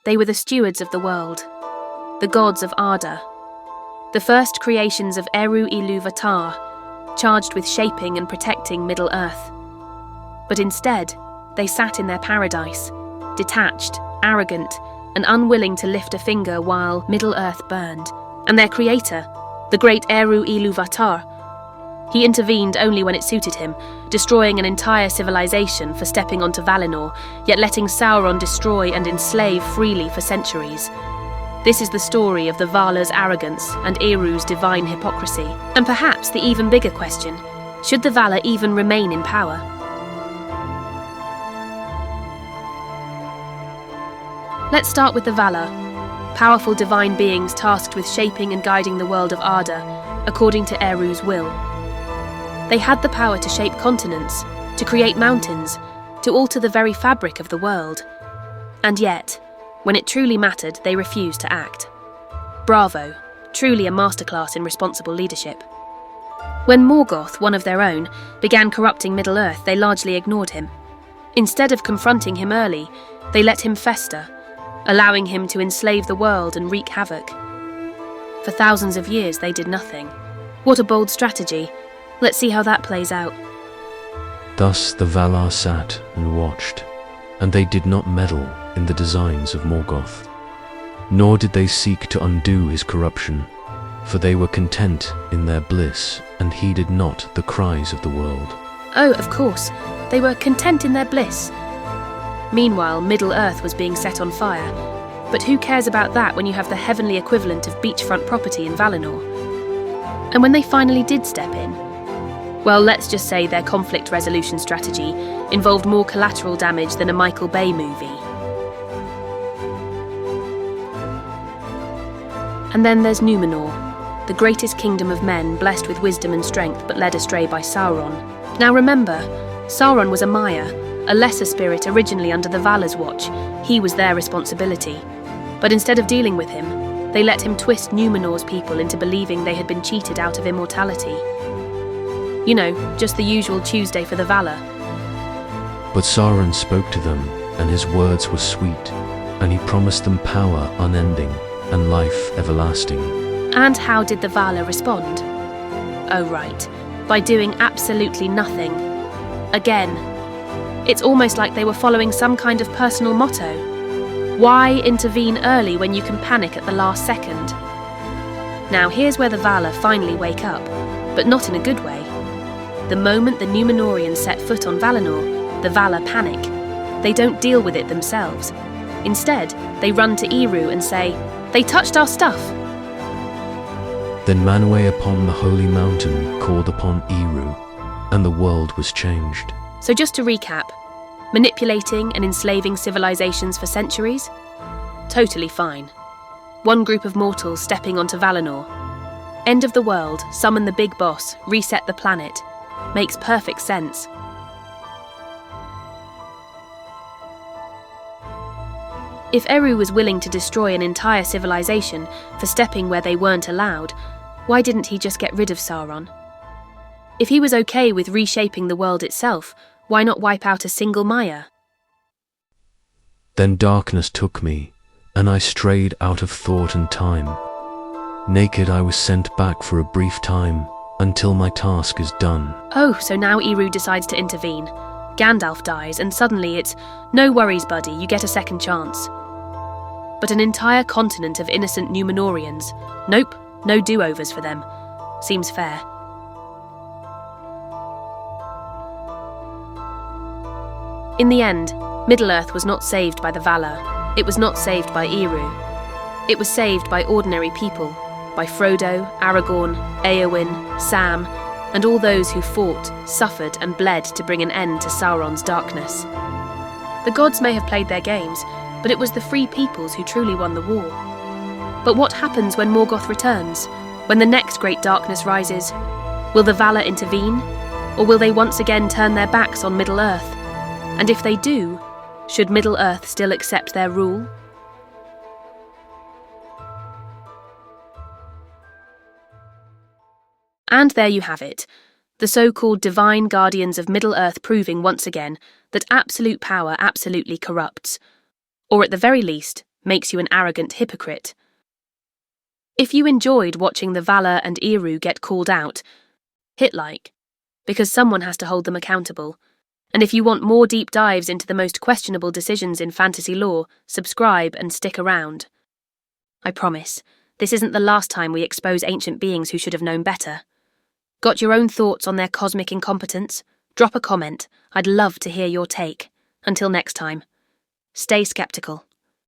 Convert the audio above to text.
They were the stewards of the world, the gods of Arda, the first creations of Eru Ilúvatar, charged with shaping and protecting Middle-earth. But instead, they sat in their paradise, detached, arrogant, and unwilling to lift a finger while Middle-earth burned. And their creator, the great Eru Ilúvatar, he intervened only when it suited him, destroying an entire civilization for stepping onto Valinor, yet letting Sauron destroy and enslave freely for centuries. This is the story of the Valar's arrogance and Eru's divine hypocrisy. And perhaps the even bigger question, should the Valar even remain in power? Let's start with the Valar, powerful divine beings tasked with shaping and guiding the world of Arda, according to Eru's will. They had the power to shape continents, to create mountains, to alter the very fabric of the world. And yet, when it truly mattered, they refused to act. Bravo, truly a masterclass in responsible leadership. When Morgoth, one of their own, began corrupting Middle-earth, they largely ignored him. Instead of confronting him early, they let him fester, allowing him to enslave the world and wreak havoc. For thousands of years, they did nothing. What a bold strategy. Let's see how that plays out. Thus the Valar sat and watched, and they did not meddle in the designs of Morgoth, nor did they seek to undo his corruption, for they were content in their bliss and heeded not the cries of the world. Oh, of course, they were content in their bliss. Meanwhile, Middle-earth was being set on fire, but who cares about that when you have the heavenly equivalent of beachfront property in Valinor? And when they finally did step in, well, let's just say their conflict resolution strategy involved more collateral damage than a Michael Bay movie. And then there's Númenor, the greatest kingdom of men blessed with wisdom and strength but led astray by Sauron. Now remember, Sauron was a Maya, a lesser spirit originally under the Valar's watch. He was their responsibility. But instead of dealing with him, they let him twist Númenor's people into believing they had been cheated out of immortality. You know, just the usual Tuesday for the Valar. But Sauron spoke to them, and his words were sweet, and he promised them power unending and life everlasting. And how did the Valar respond? Oh right, by doing absolutely nothing. Again. It's almost like they were following some kind of personal motto. Why intervene early when you can panic at the last second? Now here's where the Valar finally wake up, but not in a good way. The moment the Númenorians set foot on Valinor, the Valar panic. They don't deal with it themselves. Instead, they run to Eru and say, "They touched our stuff." Then Manwë upon the holy mountain called upon Eru, and the world was changed. So just to recap, manipulating and enslaving civilizations for centuries? Totally fine. One group of mortals stepping onto Valinor. End of the world, summon the big boss, reset the planet. Makes perfect sense. If Eru was willing to destroy an entire civilization for stepping where they weren't allowed, why didn't he just get rid of Sauron? If he was okay with reshaping the world itself, why not wipe out a single Maya? Then darkness took me, and I strayed out of thought and time. Naked I was sent back for a brief time, until my task is done. Oh, so now Eru decides to intervene. Gandalf dies, and suddenly it's, no worries, buddy, you get a second chance. But an entire continent of innocent Númenorians, nope, no do-overs for them. Seems fair. In the end, Middle-earth was not saved by the Valar. It was not saved by Eru. It was saved by ordinary people, by Frodo, Aragorn, Éowyn, Sam, and all those who fought, suffered, and bled to bring an end to Sauron's darkness. The gods may have played their games, but it was the free peoples who truly won the war. But what happens when Morgoth returns? When the next great darkness rises? Will the Valar intervene? Or will they once again turn their backs on Middle-earth? And if they do, should Middle-earth still accept their rule? And there you have it, the so-called divine guardians of Middle-earth proving once again that absolute power absolutely corrupts, or at the very least, makes you an arrogant hypocrite. If you enjoyed watching the Valar and Eru get called out, hit like, because someone has to hold them accountable. And if you want more deep dives into the most questionable decisions in fantasy lore, subscribe and stick around. I promise, this isn't the last time we expose ancient beings who should have known better. Got your own thoughts on their cosmic incompetence? Drop a comment. I'd love to hear your take. Until next time, stay skeptical.